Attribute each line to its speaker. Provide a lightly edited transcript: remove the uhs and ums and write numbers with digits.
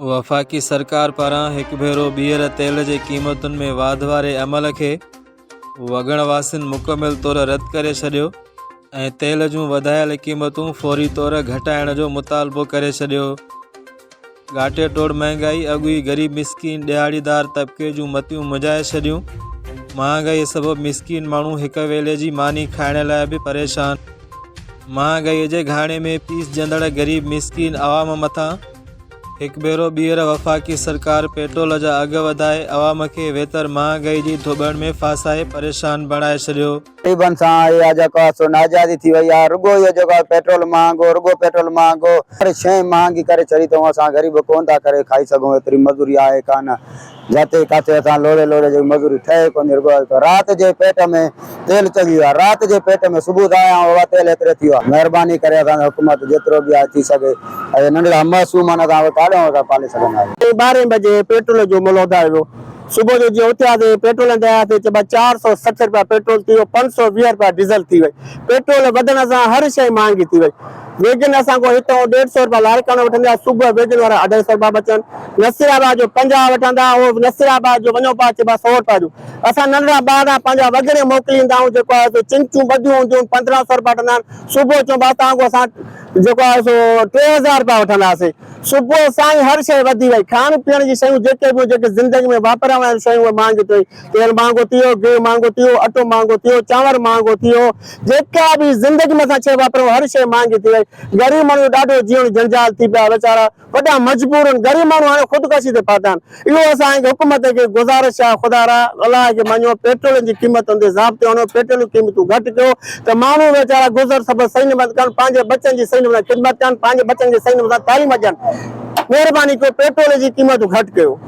Speaker 1: वफ़ाक़ी सरकार पारां हिकु भेरो ॿीहर तेल जे क़ीमतुनि में वाध वारे अमल खे वॻण वासियुनि मुकमिल तौर रद्द करे छॾियो ऐं तेल जूं वधायल क़ीमतूं फौरी तौर घटाइण जो मुतालबो करे छॾियो। घाटे तोड़ महांगाई अॻुई ग़रीब मिसकीन ॾियारीदार तबिके जूं मतियूं मुझाए छॾियूं। महांगाई सबबु मिसकीन माण्हू हिकु वेले जी मानी खाइण लाइ बि परेशान। महांगाई जे घाणे में पीसजंदड़ ग़रीब मिसकीन अवाम मथां हिकु भेरो ॿीहर वफ़ाक़ी सरकार पेट्रोल जा अघ वधाए अवाम खे वेतर महांगाई जी धोॿण में फासाए परेशान बणाए छॾियो।
Speaker 2: गरीबन सां इहा जेको आहे सो नाजायज़ी थी वई आहे। रुगो इहो जेको आहे पेट्रोल महांगो, रुगो पेट्रोल महांगो, हर शइ महांगी करे छॾी अथऊं। असां ग़रीब कोन था करे खाई सघूं, एतिरी मज़ूरी आहे कान। जाते काथे असां लोड़े लोड़े जी मज़ूरी ठहे कोन्हे। रुगो राति जे पेट में तेल चढ़ी वियो आहे, राति जे पेट में सुबुह था आया आहियूं तेल एतिरे थी वियो आहे। महिरबानी करे असां हुकूमत जेतिरो बि आहे थी सघे ऐं नंढड़ा मासूम असां काॾों था पाले सघंदा आहियूं।
Speaker 3: 12 बजे पेट्रोल जो मुल्ह वधायो वियो। सुबह जो जीअं उथियासीं पेट्रोल ते आयासीं, चइबा 460 रुपया पेट्रोल थी वियो, 520 रुपया डीज़ल थी वई। पेट्रोल वधण सां हर शइ महांगी थी वई। वेजन असांखो हितां 150 रुपया लारकान वठंदा, सुबुह वेजन वारा 250 रुपया बचनि। नसीराबाद जो 50 वठंदा, उहो नसीराबाद जो वञो पिया चइबा 100 रुपया जो। असां नंढड़ा ॿार पंहिंजा वग़ैरह मोकिलींदा आहियूं, जेको आहे सो चिंचूं ॿधियूं हूंदियूं 1500 रुपया वठंदा आहिनि। सुबुह चइबा तव्हांखो असां जेको आहे सो 3000 रुपया वठंदासीं। सुबुह साईं हर शइ वधी वई। खाइण पीअण जी शयूं जेके बि जेके ज़िंदगी में वापरण वारियूं शयूं उहे महांगी थी वई। तेल महांगो थी वियो, गिहु महांगो थी वियो, अटो महांगो थी वियो, चांवर महांगो थी वियो। जेका बि ज़िंदगी में असां शइ वापरूं हर शइ महांगी थी वई। ग़रीब माण्हू ॾाढो जीअण जंजाल थी पिया, वीचारा वॾा मजबूर आहिनि। ग़रीब माण्हू हाणे ख़ुदकुशी ते पहुता आहिनि। इहो असांखे हुकूमत खे गुज़ारिश आहे, ख़ुदा रा अलाह खे मञो, पेट्रोल जी क़ीमतुनि ते ज़ाब्ते आणो, पेट्रोल जी क़ीमतूं घटि कयो त माण्हू वीचारा गुज़र सफ़र सही नमूने कनि, पंहिंजे बचनि जी सही नमूने ख़िदमत कनि, पंहिंजे बचनि जी सही नमूने तालीम ॾियनि। महिरबानी कयो पेट्रोल जी क़ीमतूं घटि कयो।